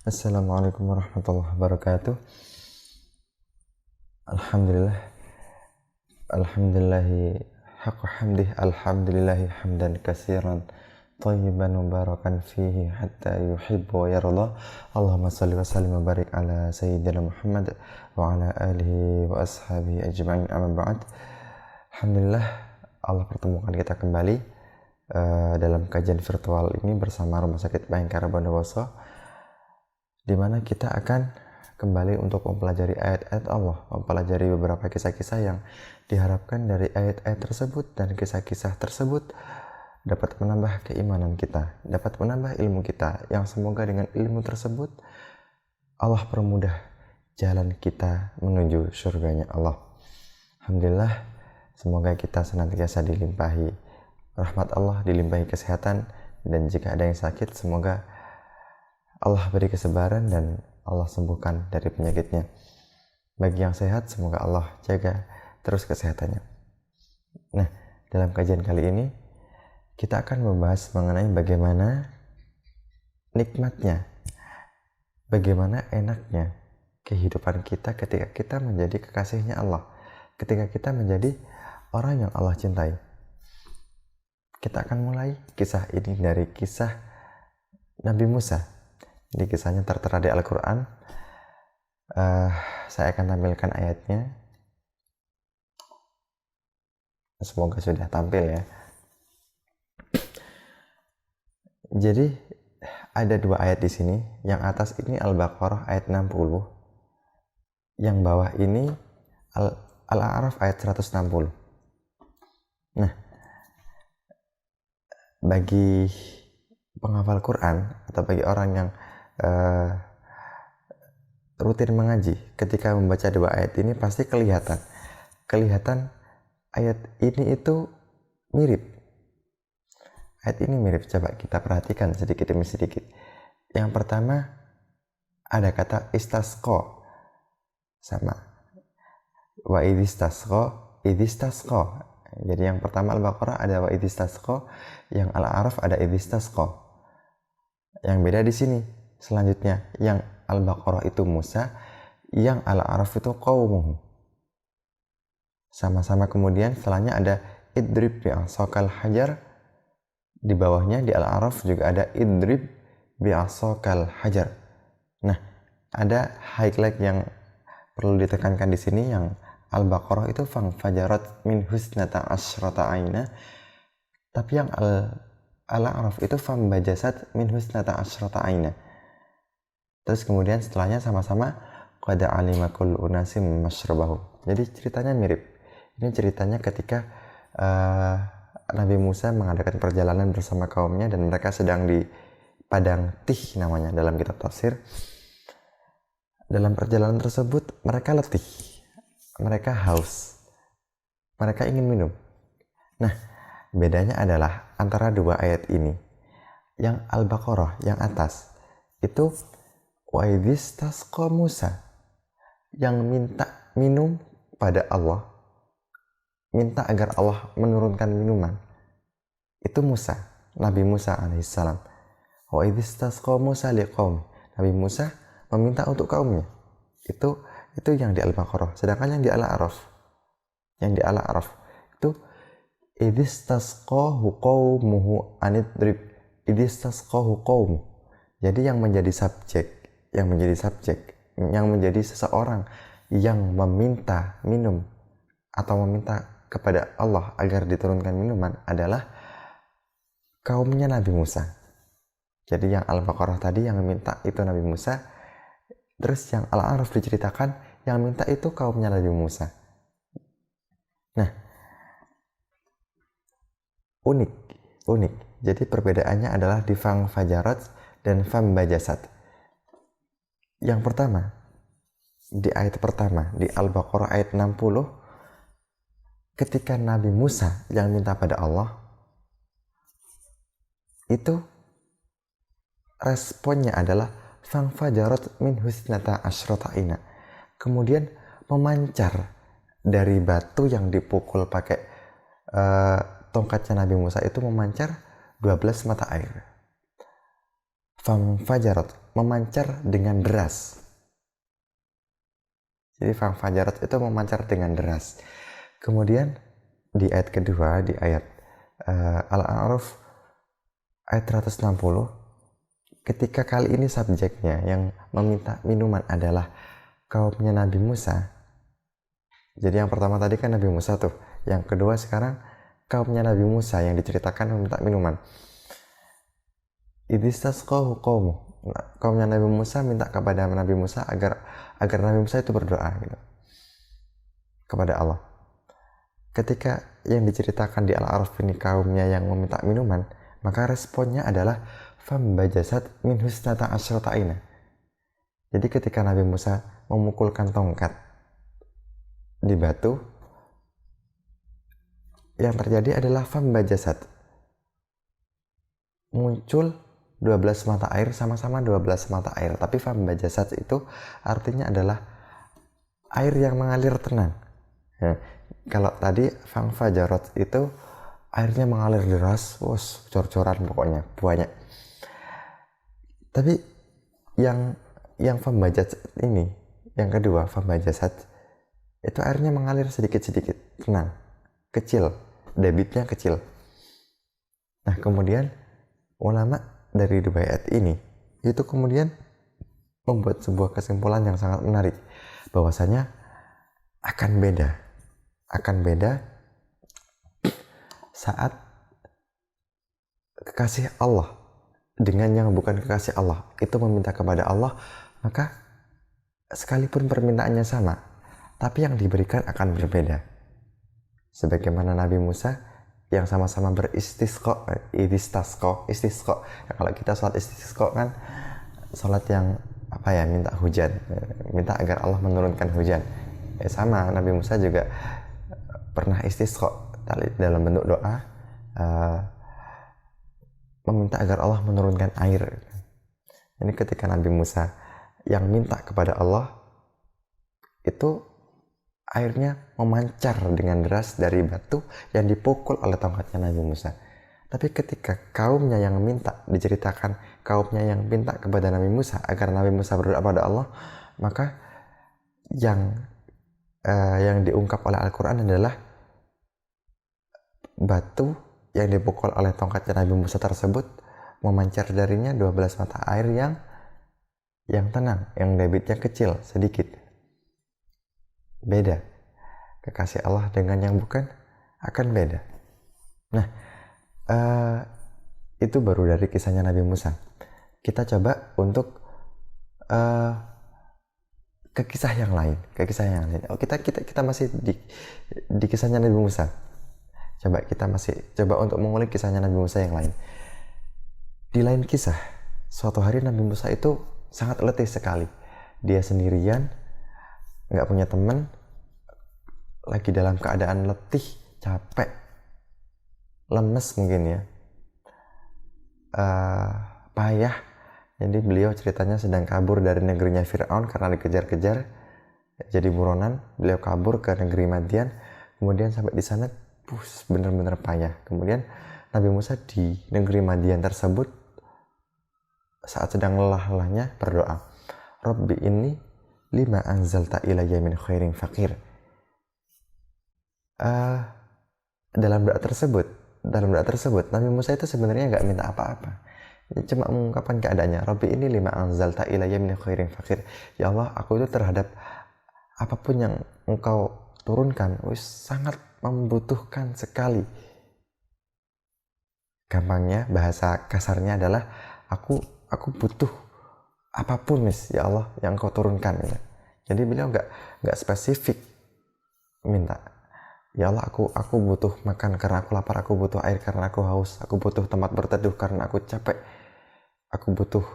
Assalamualaikum warahmatullahi wabarakatuh. Alhamdulillah. Alhamdulillahi haqqa hamdih. Alhamdulillahi hamdan katsiran thayyiban mubarakan fihi hatta yuhibbu wa yarda. Allahumma salli wa sallim wa barik ala sayyidina Muhammad wa ala alihi wa ashabihi ajma'in, amma ba'd. Alhamdulillah, Allah pertemukan kita kembali dalam kajian virtual ini bersama Rumah Sakit Bayangkara Bondowoso, di mana kita akan kembali untuk mempelajari ayat-ayat Allah, mempelajari beberapa kisah-kisah yang diharapkan dari ayat-ayat tersebut dan kisah-kisah tersebut dapat menambah keimanan kita, dapat menambah ilmu kita, yang semoga dengan ilmu tersebut Allah permudah jalan kita menuju surganya Allah. Alhamdulillah, semoga kita senantiasa dilimpahi rahmat Allah, dilimpahi kesehatan, dan jika ada yang sakit semoga Allah beri kesabaran dan Allah sembuhkan dari penyakitnya. Bagi yang sehat, semoga Allah jaga terus kesehatannya. Nah, dalam kajian kali ini kita akan membahas mengenai bagaimana nikmatnya, bagaimana enaknya kehidupan kita ketika kita menjadi kekasihnya Allah, ketika kita menjadi orang yang Allah cintai. Kita akan mulai kisah ini dari kisah Nabi Musa. Di kisahnya tertera di Al-Quran. Saya akan tampilkan ayatnya. Semoga sudah tampil ya. Jadi ada dua ayat di sini. Yang atas ini Al-Baqarah ayat 60. Yang bawah ini Al-A'raf ayat 160. Nah, bagi penghafal Quran atau bagi orang yang rutin mengaji, ketika membaca dua ayat ini pasti kelihatan ayat ini itu mirip. Ayat ini mirip, coba kita perhatikan sedikit demi sedikit. Yang pertama ada kata istasqa, sama wa idistasqa. Jadi yang pertama Al-Baqarah ada wa idistasqa, yang Al-A'raf ada idistasqa. Yang beda di sini. Selanjutnya, yang Al-Baqarah itu Musa, yang Al-A'raf itu qaumuhu. Sama-sama kemudian setelahnya ada idrib bi'asakal hajar. Di bawahnya di Al-A'raf juga ada idrib bi'asakal hajar. Nah, ada highlight yang perlu ditekankan di sini. Yang Al-Baqarah itu fajarat min husnata asyrata aina. Tapi yang Al-A'raf itu bajasat min husnata asyrata aina. Terus kemudian setelahnya sama-sama qad alima kullu unasim masyrabahum. Jadi ceritanya mirip. Ini ceritanya ketika Nabi Musa mengadakan perjalanan bersama kaumnya dan mereka sedang di padang Tih namanya dalam kitab tafsir. Dalam perjalanan tersebut mereka letih, mereka haus, mereka ingin minum. Nah, bedanya adalah antara dua ayat ini. Yang Al-Baqarah yang atas itu wa idistasqa Musa, yang minta minum pada Allah, minta agar Allah menurunkan minuman, itu Musa, Nabi Musa alaihissalam. Wa idistasqa Musa liqaum, Nabi Musa meminta untuk kaumnya. Itu yang di Al-Baqarah. Sedangkan yang di Al-A'raf, itu idistasqahu qaumuhu anidrib idistasqahu qaum. Jadi yang menjadi subjek, yang menjadi seseorang yang meminta minum atau meminta kepada Allah agar diturunkan minuman adalah kaumnya Nabi Musa. Jadi yang Al-Baqarah tadi yang meminta itu Nabi Musa, terus yang Al-A'raf diceritakan yang minta itu kaumnya Nabi Musa. Nah, unik. Jadi perbedaannya adalah di fajarat dan bajasat. Yang pertama, di ayat pertama di Al-Baqarah ayat 60, ketika Nabi Musa yang minta pada Allah, itu responnya adalah fajarat min husnata asyrata aina. Kemudian memancar dari batu yang dipukul pakai tongkatnya Nabi Musa itu, memancar 12 mata air. Fajarat, memancar dengan deras. Jadi fanfajarat itu memancar dengan deras. Kemudian di ayat kedua, di ayat Al-A'raf ayat 160, ketika kali ini subjeknya yang meminta minuman adalah kaumnya Nabi Musa. Jadi yang pertama tadi kan Nabi Musa tuh, yang kedua sekarang kaumnya Nabi Musa yang diceritakan meminta minuman. Idistasqahu qaumu. Kaumnya Nabi Musa minta kepada Nabi Musa agar Nabi Musa itu berdoa gitu, kepada Allah. Ketika yang diceritakan di Al-A'raf ini kaumnya yang meminta minuman, maka responnya adalah fambajasat min husnata asyrata aina. Jadi ketika Nabi Musa memukulkan tongkat di batu, yang terjadi adalah fambajasat, muncul 12 mata air, sama-sama 12 mata air. Tapi fambajasat itu artinya adalah air yang mengalir tenang. Ya, kalau tadi fangfajarat itu airnya mengalir deras, cor-coran pokoknya, banyak. Tapi yang fambajasat ini, yang kedua fambajasat, itu airnya mengalir sedikit-sedikit, tenang, kecil, debitnya kecil. Nah kemudian ulama dari dua ayat ini itu kemudian membuat sebuah kesimpulan yang sangat menarik, bahwasanya akan beda saat kekasih Allah dengan yang bukan kekasih Allah itu meminta kepada Allah, maka sekalipun permintaannya sama, tapi yang diberikan akan berbeda. Sebagaimana Nabi Musa yang sama-sama beristisqa, istisqa. Ya, kalau kita sholat istisqa kan sholat yang minta hujan, minta agar Allah menurunkan hujan. Ya, sama Nabi Musa juga pernah istisqa dalam bentuk doa, meminta agar Allah menurunkan air. Ini ketika Nabi Musa yang minta kepada Allah, itu airnya memancar dengan deras dari batu yang dipukul oleh tongkatnya Nabi Musa. Tapi ketika kaumnya yang minta, diceritakan kaumnya yang minta kepada Nabi Musa agar Nabi Musa berdoa pada Allah, maka yang diungkap oleh Al-Quran adalah batu yang dipukul oleh tongkatnya Nabi Musa tersebut memancar darinya 12 mata air yang tenang, yang debitnya kecil, sedikit. Beda. Kekasih Allah dengan yang bukan akan beda. Nah, itu baru dari kisahnya Nabi Musa. Kita coba untuk ke kisah yang lain. Kita masih di kisahnya Nabi Musa. Kita masih coba untuk mengulik kisahnya Nabi Musa yang lain. Di lain kisah, suatu hari Nabi Musa itu sangat letih sekali. Dia sendirian, nggak punya teman, lagi dalam keadaan letih, capek, lemes mungkin ya, payah. Jadi beliau ceritanya sedang kabur dari negerinya Fir'aun karena dikejar-kejar, jadi buronan. Beliau kabur ke negeri Madian, kemudian sampai di sana benar-benar payah. Kemudian Nabi Musa di negeri Madian tersebut saat sedang lelah-lelahnya berdoa, Rabbi inni lima anzalta ilayya min khairin faqir. Dalam doa tersebut Nabi Musa itu sebenarnya nggak minta apa-apa, cuma mengungkapkan keadaannya. Rabbi ini lima anzalta ilayya min khairin faqir. Ya Allah, aku itu terhadap apapun yang engkau turunkan sangat membutuhkan sekali. Gampangnya, bahasa kasarnya adalah aku butuh apapun ya Allah yang engkau turunkan ya. Jadi beliau nggak spesifik minta, ya Allah aku butuh makan karena aku lapar, aku butuh air karena aku haus, aku butuh tempat berteduh karena aku capek, aku butuh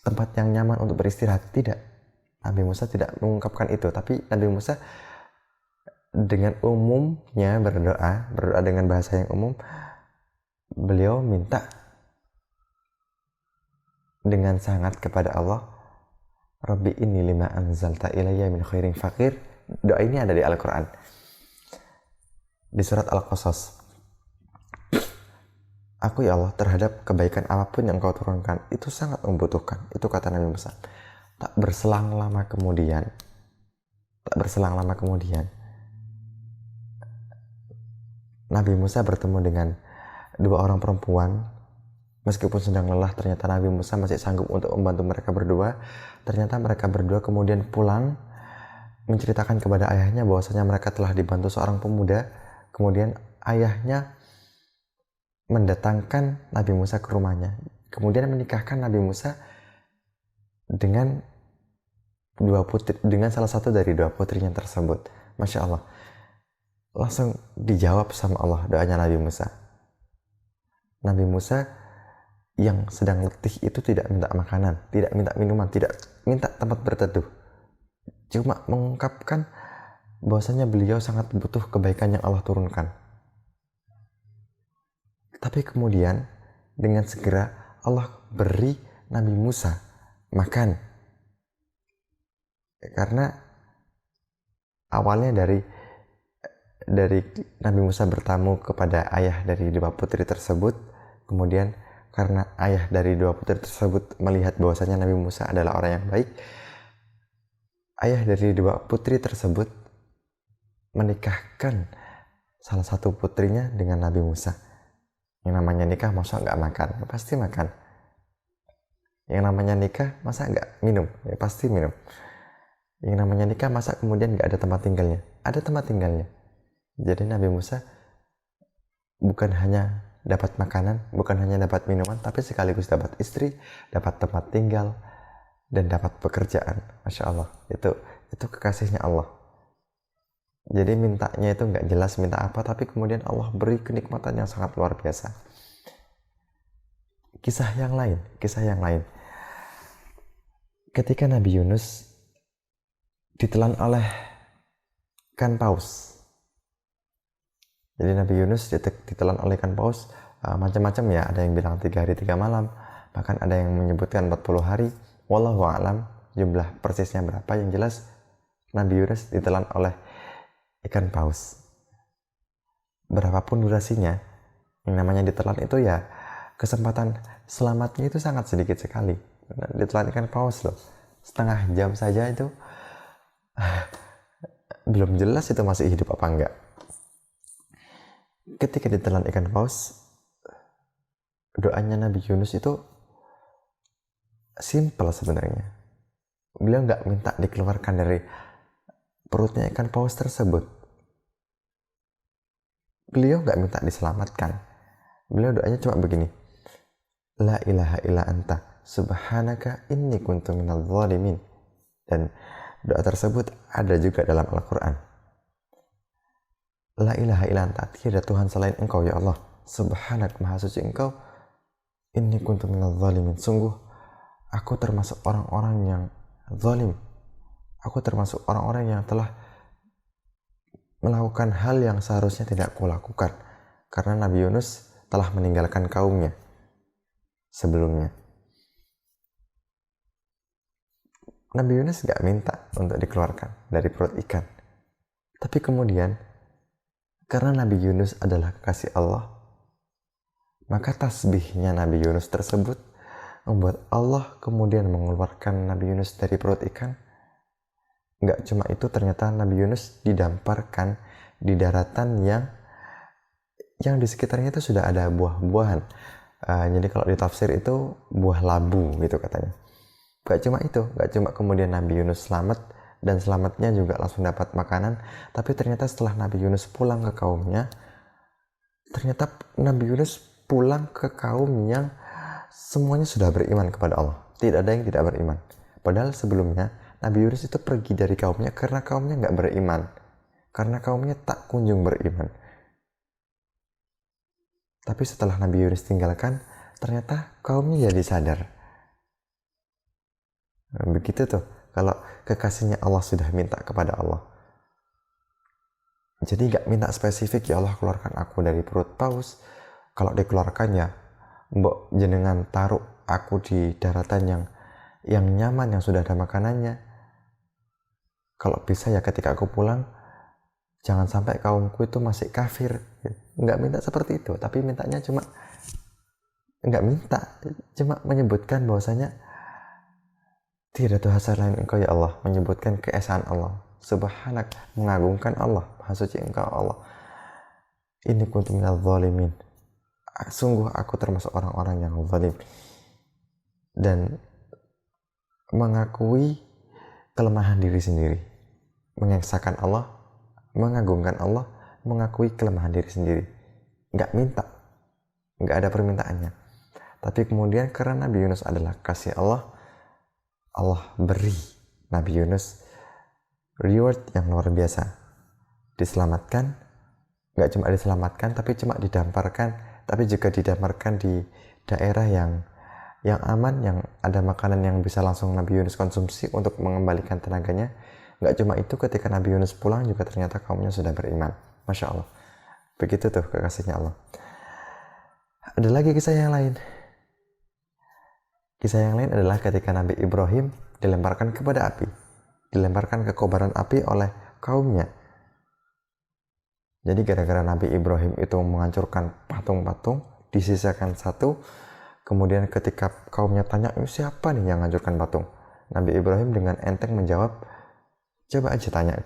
tempat yang nyaman untuk beristirahat. Tidak, Nabi Musa tidak mengungkapkan itu. Tapi Nabi Musa dengan umumnya berdoa dengan bahasa yang umum. Beliau minta dengan sangat kepada Allah, Rabbi inni lima anzalta ilayya min khairin faqir. Doa ini ada di Al-Quran, di surat Al-Qasas aku ya Allah terhadap kebaikan apapun yang kau turunkan itu sangat membutuhkan. Itu kata Nabi Musa. Tak berselang lama kemudian Nabi Musa bertemu dengan dua orang perempuan. Meskipun sedang lelah, ternyata Nabi Musa masih sanggup untuk membantu mereka berdua. Ternyata mereka berdua kemudian pulang menceritakan kepada ayahnya bahwasanya mereka telah dibantu seorang pemuda. Kemudian ayahnya mendatangkan Nabi Musa ke rumahnya. Kemudian menikahkan Nabi Musa dengan salah satu dari dua putrinya tersebut. Masya Allah. Langsung dijawab sama Allah doanya Nabi Musa. Nabi Musa yang sedang letih itu tidak minta makanan, tidak minta minuman, tidak minta tempat berteduh. Cuma mengungkapkan bahwasanya beliau sangat butuh kebaikan yang Allah turunkan. Tapi kemudian dengan segera Allah beri Nabi Musa makan. Karena awalnya dari Nabi Musa bertamu kepada ayah dari dua putri tersebut, kemudian karena ayah dari dua putri tersebut melihat bahwasanya Nabi Musa adalah orang yang baik, ayah dari dua putri tersebut menikahkan salah satu putrinya dengan Nabi Musa. Yang namanya nikah masa nggak makan? Pasti makan. Yang namanya nikah masa nggak minum? Ya pasti minum. Yang namanya nikah masa kemudian nggak ada tempat tinggalnya? Ada tempat tinggalnya. Jadi Nabi Musa bukan hanya dapat makanan, bukan hanya dapat minuman, tapi sekaligus dapat istri, dapat tempat tinggal, dan dapat pekerjaan. Masya Allah, itu kekasihnya Allah. Jadi mintanya itu nggak jelas minta apa, tapi kemudian Allah beri kenikmatan yang sangat luar biasa. Kisah yang lain. Ketika Nabi Yunus ditelan oleh ikan paus. Jadi Nabi Yunus ditelan oleh ikan paus macam-macam ya. Ada yang bilang 3 hari 3 malam. Bahkan ada yang menyebutkan 40 hari. Wallahu a'lam jumlah persisnya berapa. Yang jelas Nabi Yunus ditelan oleh ikan paus. Berapapun durasinya, yang namanya ditelan itu ya kesempatan selamatnya itu sangat sedikit sekali. Ditelan ikan paus loh. Setengah jam saja itu belum jelas itu masih hidup apa enggak. Ketika ditelan ikan paus, doanya Nabi Yunus itu simple sebenarnya. Beliau nggak minta dikeluarkan dari perutnya ikan paus tersebut. Beliau nggak minta diselamatkan. Beliau doanya cuma begini. La ilaha illa anta subhanaka inni kuntu minadh dhalimin. Dan doa tersebut ada juga dalam Al-Quran. La ilaha illa anta, tiada Tuhan selain engkau ya Allah. Subhanak, maha suci engkau. Inni kuntu minadh dhalimin. Sungguh aku termasuk orang-orang yang zalim. Aku termasuk orang-orang yang telah melakukan hal yang seharusnya tidak kulakukan. Karena Nabi Yunus telah meninggalkan kaumnya sebelumnya. Nabi Yunus gak minta untuk dikeluarkan dari perut ikan. Tapi kemudian karena Nabi Yunus adalah kekasih Allah, maka tasbihnya Nabi Yunus tersebut membuat Allah kemudian mengeluarkan Nabi Yunus dari perut ikan. Nggak cuma itu, ternyata Nabi Yunus didamparkan di daratan yang di sekitarnya itu sudah ada buah-buahan. Jadi kalau di tafsir itu buah labu gitu katanya. Nggak cuma kemudian Nabi Yunus selamat, dan selamatnya juga langsung dapat makanan, tapi ternyata setelah Nabi Yunus pulang ke kaumnya, ternyata Nabi Yunus pulang ke kaum yang semuanya sudah beriman kepada Allah. Tidak ada yang tidak beriman. Padahal sebelumnya Nabi Yunus itu pergi dari kaumnya karena kaumnya nggak beriman, karena kaumnya tak kunjung beriman. Tapi setelah Nabi Yunus tinggalkan, ternyata kaumnya jadi sadar. Begitu tuh kalau kekasihnya Allah sudah minta kepada Allah. Jadi gak minta spesifik, ya Allah keluarkan aku dari perut paus. Kalau dikeluarkannya, mbok jenengan taruh aku di daratan yang nyaman, yang sudah ada makanannya. Kalau bisa ya ketika aku pulang, jangan sampai kaumku itu masih kafir. Nggak minta seperti itu, tapi mintanya cuma Enggak minta, cuma menyebutkan bahwasanya tidak Tuhan selain Engkau ya Allah, menyebutkan keesaan Allah. Subhanak, mengagungkan Allah, Maha suci Engkau Allah. Ini kuntu minadz zalimin. Sungguh aku termasuk orang-orang yang zalim. Dan mengakui kelemahan diri sendiri, mengesahkan Allah, mengagungkan Allah, mengakui kelemahan diri sendiri. Nggak minta, nggak ada permintaannya. Tapi kemudian karena Nabi Yunus adalah kasih Allah, Allah beri Nabi Yunus reward yang luar biasa. Diselamatkan, nggak cuma diselamatkan, tapi cuma didamparkan, tapi juga didamparkan di daerah yang aman, yang ada makanan yang bisa langsung Nabi Yunus konsumsi untuk mengembalikan tenaganya. Nggak cuma itu, ketika Nabi Yunus pulang juga ternyata kaumnya sudah beriman. Masya Allah. Begitu tuh kekasihnya Allah. Ada lagi kisah yang lain. Kisah yang lain adalah ketika Nabi Ibrahim dilemparkan kepada api, dilemparkan ke kobaran api oleh kaumnya. Jadi gara-gara Nabi Ibrahim itu menghancurkan patung-patung, disisakan satu. Kemudian ketika kaumnya tanya, siapa nih yang menghancurkan patung? Nabi Ibrahim dengan enteng menjawab, coba aja tanya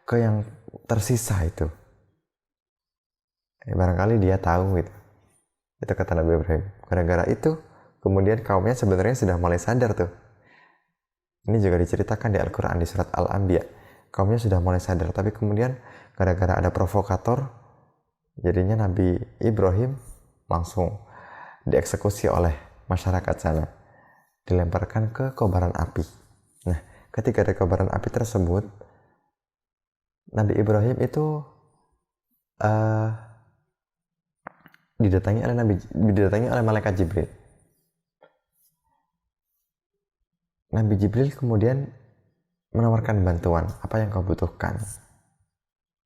ke yang tersisa itu. Barangkali dia tahu gitu. Itu kata Nabi Ibrahim. Gara-gara itu, kemudian kaumnya sebenarnya sudah mulai sadar tuh. Ini juga diceritakan di Al-Quran di surat Al-Anbiya. Kaumnya sudah mulai sadar, tapi kemudian gara-gara ada provokator, jadinya Nabi Ibrahim langsung dieksekusi oleh masyarakat sana, dilemparkan ke kobaran api. Nah, ketika ada kobaran api tersebut, Nabi Ibrahim itu didatangi oleh malaikat Jibril. Nabi Jibril kemudian menawarkan bantuan, apa yang kau butuhkan?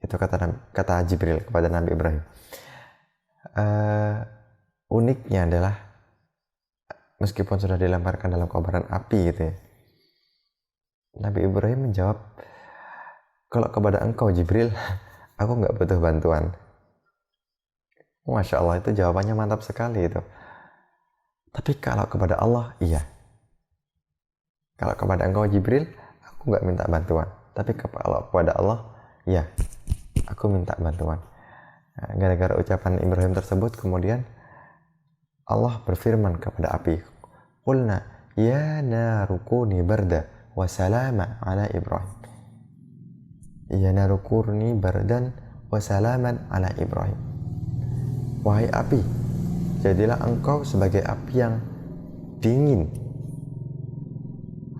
Itu kata Jibril kepada Nabi Ibrahim. Uniknya adalah meskipun sudah dilemparkan dalam kobaran api gitu ya, Nabi Ibrahim menjawab, kalau kepada engkau Jibril, aku nggak butuh bantuan. Masya Allah, itu jawabannya mantap sekali itu. Tapi kalau kepada Allah, iya. Kalau kepada engkau Jibril, aku nggak minta bantuan. Tapi kalau kepada Allah, iya, aku minta bantuan. Nah, gara-gara ucapan Ibrahim tersebut, kemudian Allah berfirman kepada api, Qulna ya naru kuni barda wa salama ala Ibrahim. Ya naru kuni bardan wa salaman ala Ibrahim. Wahai api, jadilah engkau sebagai api yang dingin.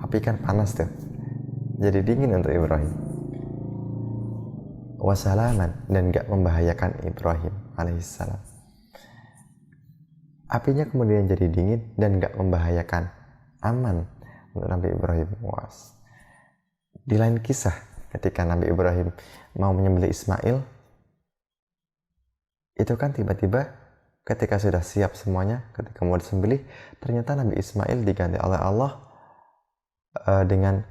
Api kan panas tuh, jadi dingin untuk Ibrahim. Wa salaman, dan gak membahayakan Ibrahim alaihissalam. Apinya kemudian jadi dingin dan gak membahayakan, aman untuk Nabi Ibrahim. Was. Di lain kisah, ketika Nabi Ibrahim mau menyembelih Ismail, itu kan tiba-tiba ketika sudah siap semuanya, ketika mau disembelih, ternyata Nabi Ismail diganti oleh Allah dengan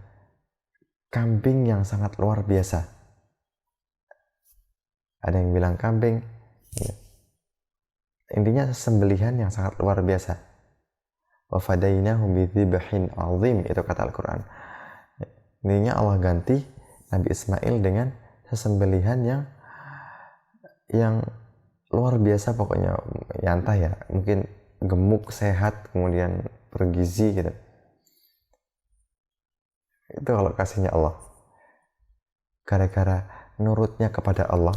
kambing yang sangat luar biasa. Ada yang bilang kambing, ya. Intinya sembelihan yang sangat luar biasa. Wa fadainahum bidzibhin azim, itu kata Al-Quran. Intinya Allah ganti Nabi Ismail dengan sesembelihan yang luar biasa pokoknya. Ya entah ya, mungkin gemuk, sehat, kemudian bergizi gitu. Itu kalau kasihnya Allah. Gara-gara nurutnya kepada Allah,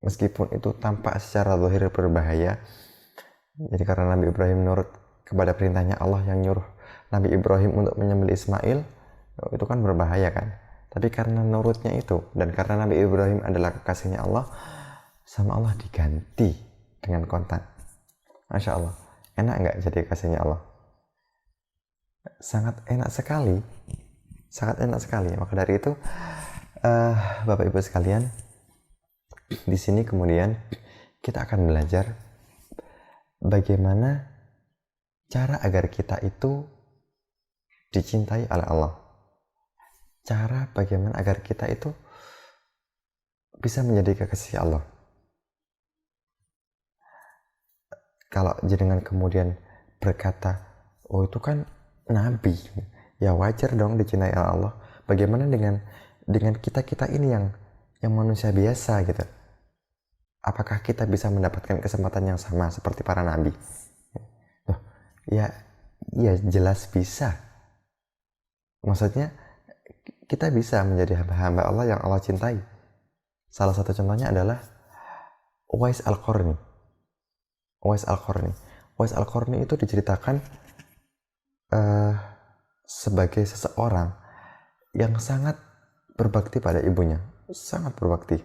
meskipun itu tampak secara zahir berbahaya. Jadi karena Nabi Ibrahim nurut kepada perintahnya Allah yang nyuruh Nabi Ibrahim untuk menyembelih Ismail, itu kan berbahaya kan. Tapi karena nurutnya itu, dan karena Nabi Ibrahim adalah kekasihnya Allah, sama Allah diganti dengan kontan. Masya Allah, enak nggak jadi kekasihnya Allah? Sangat enak sekali, sangat enak sekali. Maka dari itu, Bapak Ibu sekalian, di sini kemudian kita akan belajar bagaimana cara agar kita itu dicintai oleh Allah. Cara bagaimana agar kita itu bisa menjadi kekasih Allah. Kalau jenengan kemudian berkata, oh itu kan nabi, ya wajar dong dicintai Allah. Bagaimana dengan kita ini yang manusia biasa gitu? Apakah kita bisa mendapatkan kesempatan yang sama seperti para nabi? Loh, ya jelas bisa. Maksudnya kita bisa menjadi hamba-hamba Allah yang Allah cintai. Salah satu contohnya adalah Uwais Al-Qarni. Uwais Al-Qarni itu diceritakan sebagai seseorang yang sangat berbakti pada ibunya, sangat berbakti.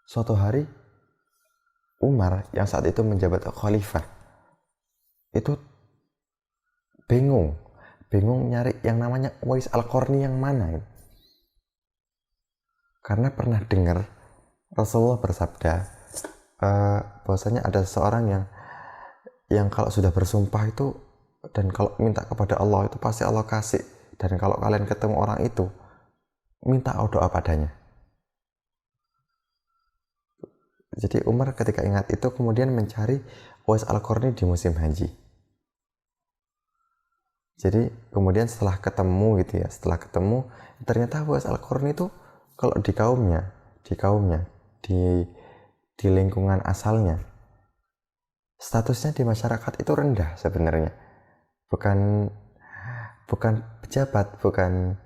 Suatu hari Umar yang saat itu menjabat khalifah itu bingung nyari yang namanya Uwais Al-Qarni yang mana. Karena pernah dengar Rasulullah bersabda bahwasanya ada seseorang yang kalau sudah bersumpah itu dan kalau minta kepada Allah itu pasti Allah kasih, dan kalau kalian ketemu orang itu minta doa padanya. Jadi Umar ketika ingat itu kemudian mencari Uwais Al-Qarni di musim haji. Jadi kemudian setelah ketemu ternyata Uwais Al-Qarni itu kalau di kaumnya di lingkungan asalnya statusnya di masyarakat itu rendah sebenarnya, bukan pejabat, bukan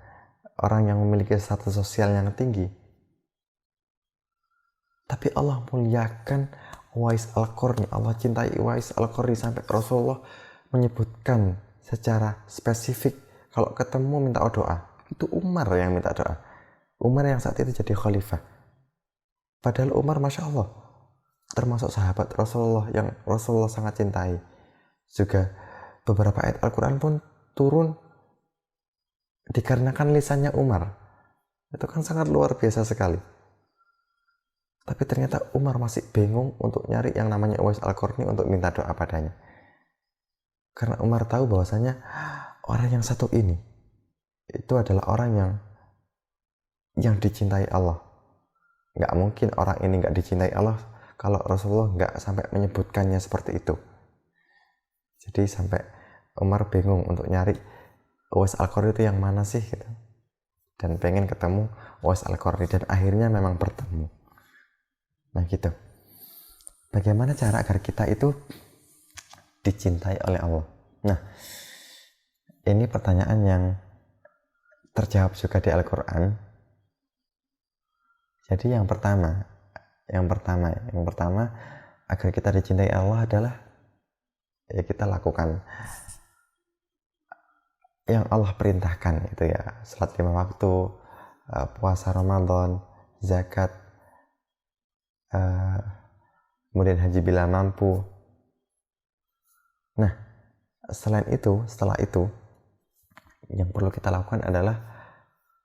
orang yang memiliki status sosial yang tinggi, tapi Allah muliakan Uwais Al-Qarni. Allah cintai Uwais Al-Qarni sampai Rasulullah menyebutkan secara spesifik kalau ketemu minta doa. Itu Umar yang minta doa, Umar yang saat itu jadi khalifah. Padahal Umar Masya Allah termasuk sahabat Rasulullah yang Rasulullah sangat cintai. Juga beberapa ayat Al-Quran pun turun dikarenakan lisannya Umar. Itu kan sangat luar biasa sekali. Tapi ternyata Umar masih bingung untuk nyari yang namanya Uwais Al-Qarni untuk minta doa padanya. Karena Umar tahu bahwasanya orang yang satu ini itu adalah orang yang dicintai Allah. Nggak mungkin orang ini nggak dicintai Allah kalau Rasulullah nggak sampai menyebutkannya seperti itu. Jadi sampai Umar bingung untuk nyari Uwais Al-Qarni itu yang mana sih gitu. Dan pengen ketemu Uwais Al-Qarni, dan akhirnya memang bertemu. Nah gitu. Bagaimana cara agar kita itu dicintai oleh Allah? Nah, ini pertanyaan yang terjawab juga di Al-Quran. Jadi yang pertama agar kita dicintai Allah adalah ya kita lakukan yang Allah perintahkan, itu ya salat 5 waktu, puasa Ramadan, zakat, kemudian haji bila mampu. Nah, setelah itu yang perlu kita lakukan adalah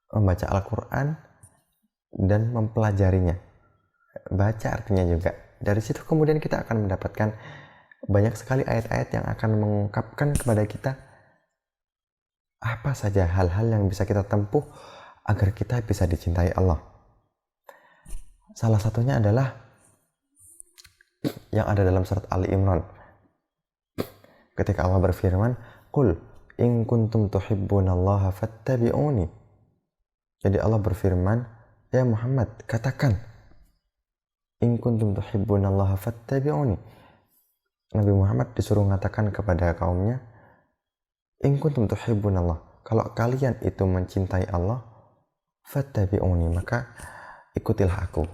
membaca Al-Quran dan mempelajarinya. Baca artinya juga. Dari situ kemudian kita akan mendapatkan banyak sekali ayat-ayat yang akan mengungkapkan kepada kita apa saja hal-hal yang bisa kita tempuh agar kita bisa dicintai Allah. Salah satunya adalah yang ada dalam surat Ali Imran. Ketika Allah berfirman, "Qul in kuntum tuhibbunallaha fattabi'uni." Jadi Allah berfirman, ya Muhammad, katakan, in kuntum tuhibbunallaha fattabi'uni. Nabi Muhammad disuruh mengatakan kepada kaumnya, in kuntum tuhibbunallah, kalau kalian itu mencintai Allah, fattabi'uni, maka ikutilah aku,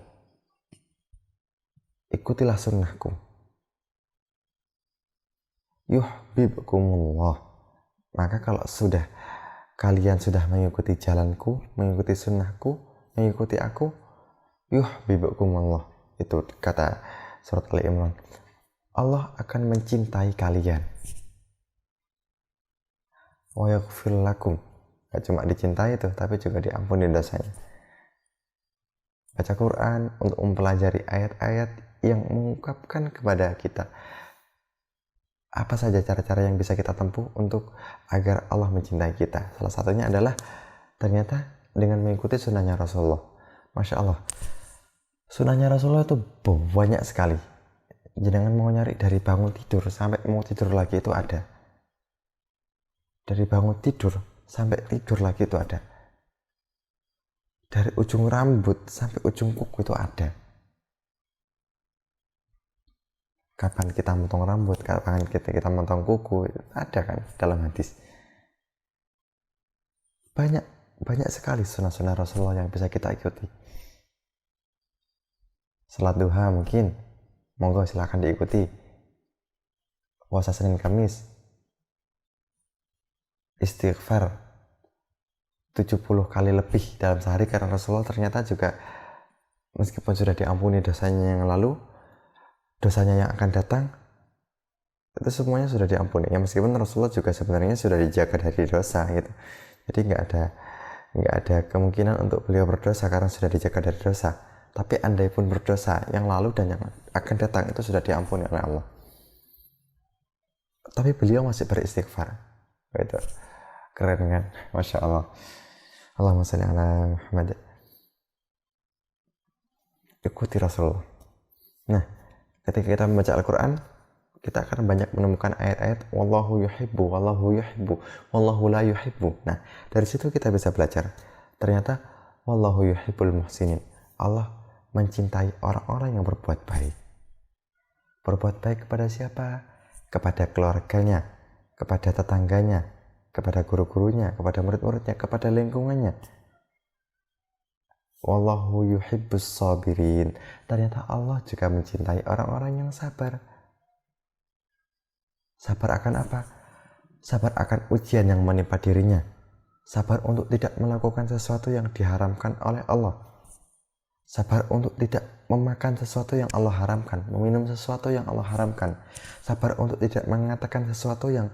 ikutilah sunnahku. Yuhibbukumullah, maka kalau kalian sudah mengikuti jalanku, mengikuti sunnahku, mengikuti aku, yuhibbukumullah. Itu kata surat Ali Imran. Allah akan mencintai kalian. Wa yaghfir lakum. Gak cuma dicintai itu, tapi juga diampuni dosanya. Baca Quran untuk mempelajari ayat-ayat yang mengungkapkan kepada kita apa saja cara-cara yang bisa kita tempuh untuk agar Allah mencintai kita. Salah satunya adalah ternyata dengan mengikuti sunnahnya Rasulullah. Masya Allah, sunnahnya Rasulullah itu banyak sekali. jenengan mau nyari dari bangun tidur sampai mau tidur lagi itu ada. Dari bangun tidur sampai tidur lagi itu ada. Dari ujung rambut sampai ujung kuku itu ada. Kapan kita motong rambut, kapan kita motong kuku, ada kan dalam hadis. Banyak sekali sunnah-sunnah Rasulullah yang bisa kita ikuti. Salat duha mungkin, monggo silakan diikuti. Puasa Senin Kamis, istighfar 70 kali lebih dalam sehari, karena Rasulullah ternyata juga meskipun sudah diampuni dosanya yang lalu, dosanya yang akan datang itu semuanya sudah diampuni ya, meskipun Rasulullah juga sebenarnya sudah dijaga dari dosa gitu. Jadi nggak ada kemungkinan untuk beliau berdosa karena sudah dijaga dari dosa. Tapi andai pun berdosa, yang lalu dan yang akan datang itu sudah diampuni oleh Allah. Tapi beliau masih beristighfar. Itu keren kan? Masya Allah. Allahumma sholli ala Muhammad. Ikuti Rasulullah. Nah, ketika kita membaca Al-Quran, kita akan banyak menemukan ayat-ayat wallahu yuhibbu, wallahu yuhibbu, wallahu la yuhibbu. Nah, dari situ kita bisa belajar. Ternyata wallahu yuhibbul muhsinin. Allah mencintai orang-orang yang berbuat baik. Berbuat baik kepada siapa? Kepada keluarganya, kepada tetangganya, kepada guru-gurunya, kepada murid-muridnya, kepada lingkungannya. Wallahu yuhibbus sabirin. Ternyata Allah juga mencintai orang-orang yang sabar. Sabar akan apa? Sabar akan ujian yang menimpa dirinya. Sabar untuk tidak melakukan sesuatu yang diharamkan oleh Allah. Sabar untuk tidak memakan sesuatu yang Allah haramkan, meminum sesuatu yang Allah haramkan. Sabar untuk tidak mengatakan sesuatu yang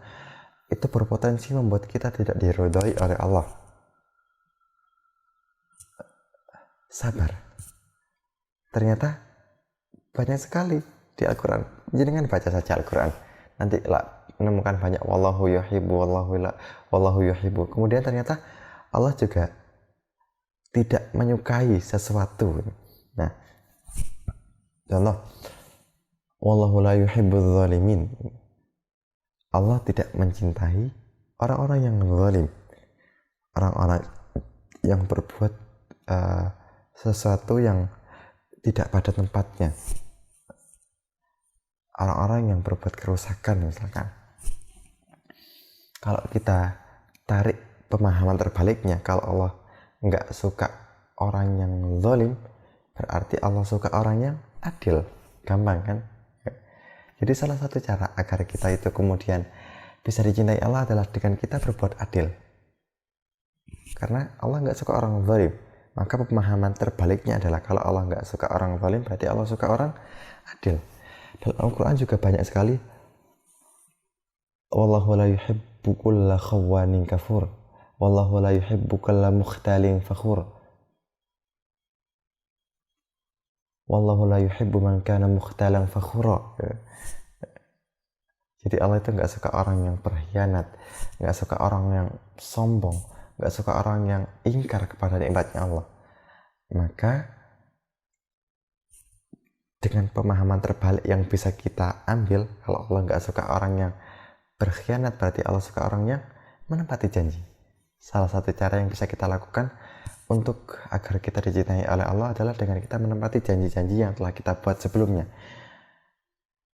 itu berpotensi membuat kita tidak diridhai oleh Allah. Sabar. Ternyata banyak sekali di Al-Quran. Jangan baca saja Al-Quran, nanti menemukan banyak wallahu yuhibbu, wallahu yuhibbu. Kemudian ternyata Allah juga tidak menyukai sesuatu. Nah, contoh wallahu la yuhibbul zalimin. Allah tidak mencintai orang-orang yang zalim, orang-orang yang berbuat sesuatu yang tidak pada tempatnya, orang-orang yang berbuat kerusakan misalkan. Kalau kita tarik pemahaman terbaliknya, kalau Allah nggak suka orang yang zalim, berarti Allah suka orang yang adil. Gampang kan? Jadi salah satu cara agar kita itu kemudian bisa dicintai Allah adalah dengan kita berbuat adil. Karena Allah nggak suka orang zalim. Maka pemahaman terbaliknya adalah kalau Allah nggak suka orang zalim, berarti Allah suka orang adil. Dalam Al-Quran juga banyak sekali wallahu la yuhibbu kulla khawanin kafur, wallahu la yuhibbu kulla mukhtalin fakhur, wallahu la yuhibbu man kana mukhtalan fakhura. Jadi Allah itu nggak suka orang yang berkhianat, nggak suka orang yang sombong, nggak suka orang yang ingkar kepada nikmatnya Allah. Maka dengan pemahaman terbalik yang bisa kita ambil, kalau Allah nggak suka orang yang berkhianat, berarti Allah suka orang yang menepati janji. Salah satu cara yang bisa kita lakukan untuk agar kita dicintai oleh Allah adalah dengan kita menepati janji-janji yang telah kita buat sebelumnya.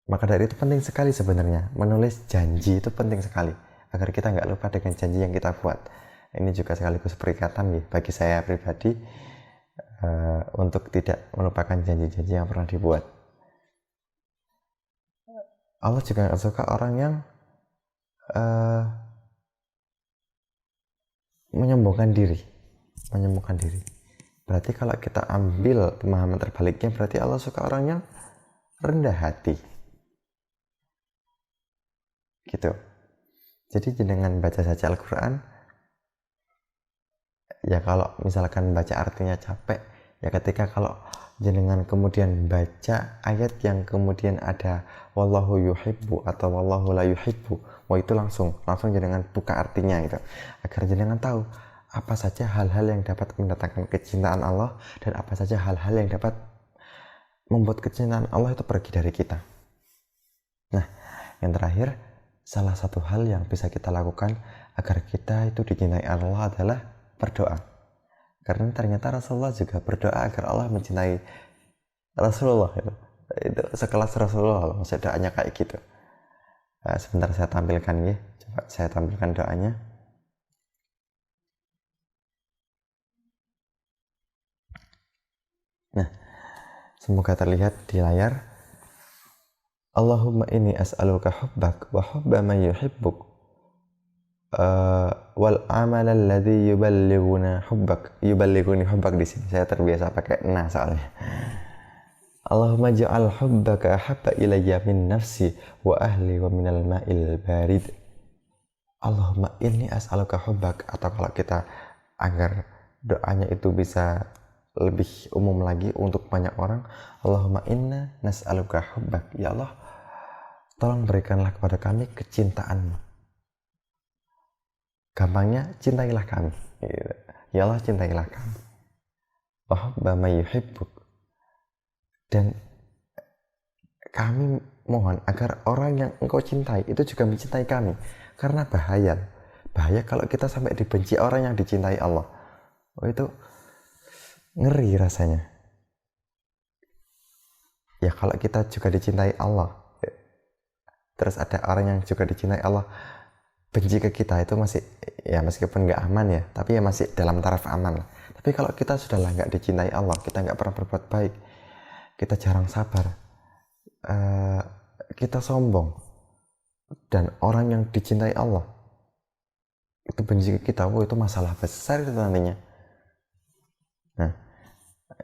Maka dari itu penting sekali sebenarnya menulis janji, itu penting sekali agar kita nggak lupa dengan janji yang kita buat. Ini juga sekaligus peringatan ya bagi saya pribadi untuk tidak melupakan janji-janji yang pernah dibuat. Allah juga nggak suka orang yang menyombongkan diri. Berarti kalau kita ambil pemahaman terbaliknya, berarti Allah suka orang yang rendah hati. Gitu. Jadi dengan baca saja Al-Quran, ya kalau misalkan baca artinya capek, ya ketika kalau jenengan kemudian baca ayat yang kemudian ada wallahu yuhibbu atau wallahu la yuhibbu, wah itu langsung jenengan buka artinya gitu, agar jenengan tahu apa saja hal-hal yang dapat mendatangkan kecintaan Allah dan apa saja hal-hal yang dapat membuat kecintaan Allah itu pergi dari kita. Nah, yang terakhir, salah satu hal yang bisa kita lakukan agar kita itu dicintai Allah adalah berdoa. Karena ternyata Rasulullah juga berdoa agar Allah mencintai Rasulullah. Itu sekelas Rasulullah, maksud doanya kayak gitu. Sebentar saya tampilkan ya. Coba saya tampilkan doanya. Nah, semoga terlihat di layar. Allahumma inni as'aluka hubbak wa hubba man yuhibbuk wal amal alladhi yuballighuni hubbak. Di sini saya terbiasa pakai na soalnya. Allahumma ja'al hubbaka ahabba ilayya min nafsi wa ahli wa minal ma'il barid. Allahumma inni as'aluka hubbak, atau kalau kita agar doanya itu bisa lebih umum lagi untuk banyak orang, Allahumma inna nas'aluka hubbak. Ya Allah, tolong berikanlah kepada kami kecintaanmu. Gampangnya, cintailah kami. Ya Allah, cintailah kami. Wa hubba may yuhibbuk. Dan kami mohon agar orang yang engkau cintai itu juga mencintai kami. Karena bahaya kalau kita sampai dibenci orang yang dicintai Allah. Itu ngeri rasanya. Ya kalau kita juga dicintai Allah, terus ada orang yang juga dicintai Allah benci ke kita, itu masih, ya meskipun nggak aman ya, tapi ya masih dalam taraf aman lah. Tapi kalau kita sudah lah nggak dicintai Allah, kita nggak pernah berbuat baik, kita jarang sabar, kita sombong, dan orang yang dicintai Allah itu benci ke kita, itu masalah besar itu nantinya. Nah,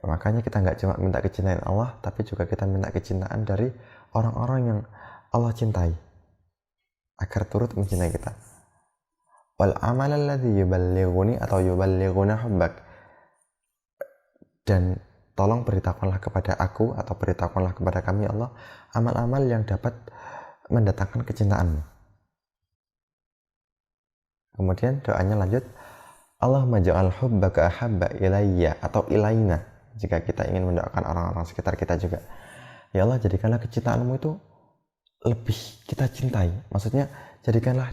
makanya kita nggak cuma minta kecintaan Allah, tapi juga kita minta kecintaan dari orang-orang yang Allah cintai agar turut mencintai kita. Wal amal alladhi yuballighuni atau yuballighuna hubbak. Dan tolong beritahukanlah kepada aku atau beritahukanlah kepada kami Allah amal-amal yang dapat mendatangkan kecintaanmu. Kemudian doanya lanjut, Allahumma ja'al hubbaka ahabba ilayya atau ilaina, jika kita ingin mendoakan orang-orang sekitar kita juga. Ya Allah, jadikanlah kecintaanmu itu lebih kita cintai. Maksudnya, jadikanlah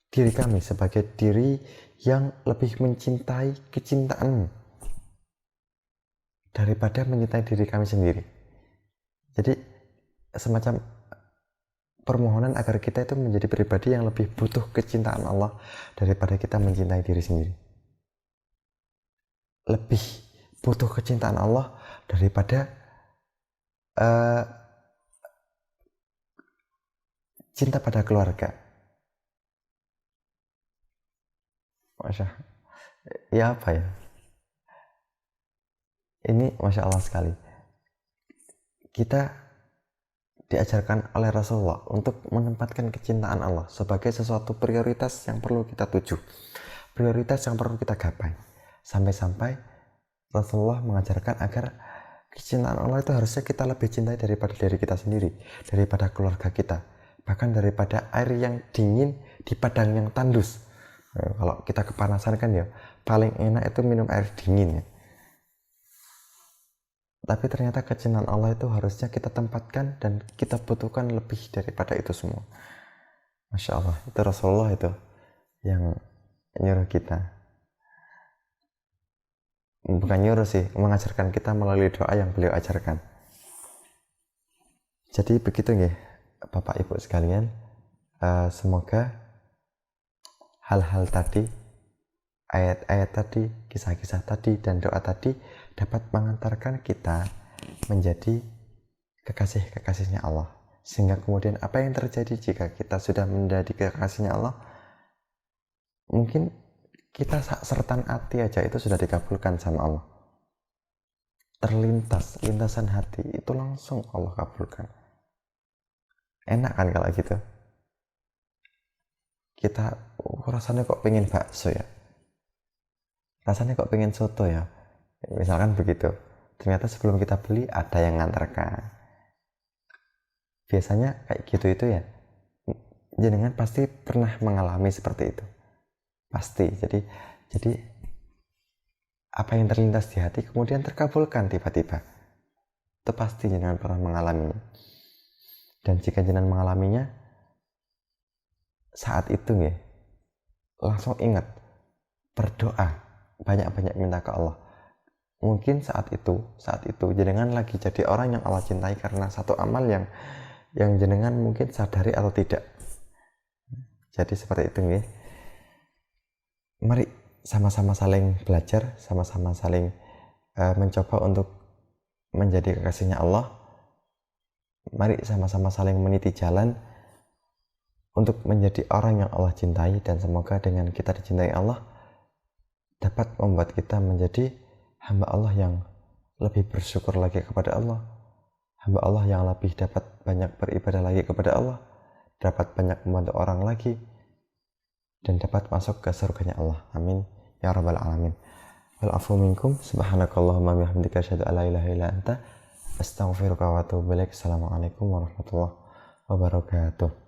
diri kami sebagai diri yang lebih mencintai kecintaanmu daripada mencintai diri kami sendiri. Jadi semacam permohonan agar kita itu menjadi pribadi yang lebih butuh kecintaan Allah daripada kita mencintai diri sendiri. Lebih butuh kecintaan Allah daripada cinta pada keluarga. Masya, ya apa ya? Ini Masya Allah sekali. Kita diajarkan oleh Rasulullah untuk menempatkan kecintaan Allah sebagai sesuatu prioritas yang perlu kita tuju, prioritas yang perlu kita gapai. Sampai-sampai Rasulullah mengajarkan agar kecintaan Allah itu harusnya kita lebih cintai daripada diri kita sendiri, daripada keluarga kita, bahkan daripada air yang dingin di padang yang tandus. Kalau kita kepanasan kan ya paling enak itu minum air dingin ya. Tapi ternyata kecintaan Allah itu harusnya kita tempatkan dan kita butuhkan lebih daripada itu semua. Masya Allah, itu Rasulullah itu yang nyuruh kita. Bukan nyuruh sih, mengajarkan kita melalui doa yang beliau ajarkan. Jadi begitu ya Bapak Ibu sekalian, semoga hal-hal tadi, ayat-ayat tadi, kisah-kisah tadi, dan doa tadi dapat mengantarkan kita menjadi kekasih-kekasihnya Allah. Sehingga kemudian apa yang terjadi jika kita sudah menjadi kekasihnya Allah, mungkin kita sertan hati aja itu sudah dikabulkan sama Allah. Terlintas, lintasan hati itu langsung Allah kabulkan. Enak kan kalau gitu? Kita rasanya kok pengen bakso ya, rasanya kok pengen soto ya, misalkan begitu. Ternyata sebelum kita beli ada yang nganterkan. Biasanya kayak gitu itu ya, jenengan pasti pernah mengalami seperti itu, pasti. Jadi apa yang terlintas di hati kemudian terkabulkan tiba-tiba, itu pasti jenengan pernah mengalaminya. Dan jika jenengan mengalaminya, saat itu ya, langsung ingat, berdoa, banyak-banyak minta ke Allah. Mungkin saat itu jenengan lagi jadi orang yang Allah cintai karena satu amal yang jenengan mungkin sadari atau tidak. Jadi seperti itu ya. Mari sama-sama saling belajar, sama-sama saling mencoba untuk menjadi kekasihnya Allah. Mari sama-sama saling meniti jalan untuk menjadi orang yang Allah cintai, dan semoga dengan kita dicintai Allah dapat membuat kita menjadi hamba Allah yang lebih bersyukur lagi kepada Allah, hamba Allah yang lebih dapat banyak beribadah lagi kepada Allah, dapat banyak membantu orang lagi, dan dapat masuk ke surganya Allah. Amin ya rabbal alamin. Wal afu minkum, subhanakallahumma bihamdika asyhadu an la ilaha illa anta astaghfiruka wa atubu ilaik. Assalamualaikum warahmatullahi wabarakatuh.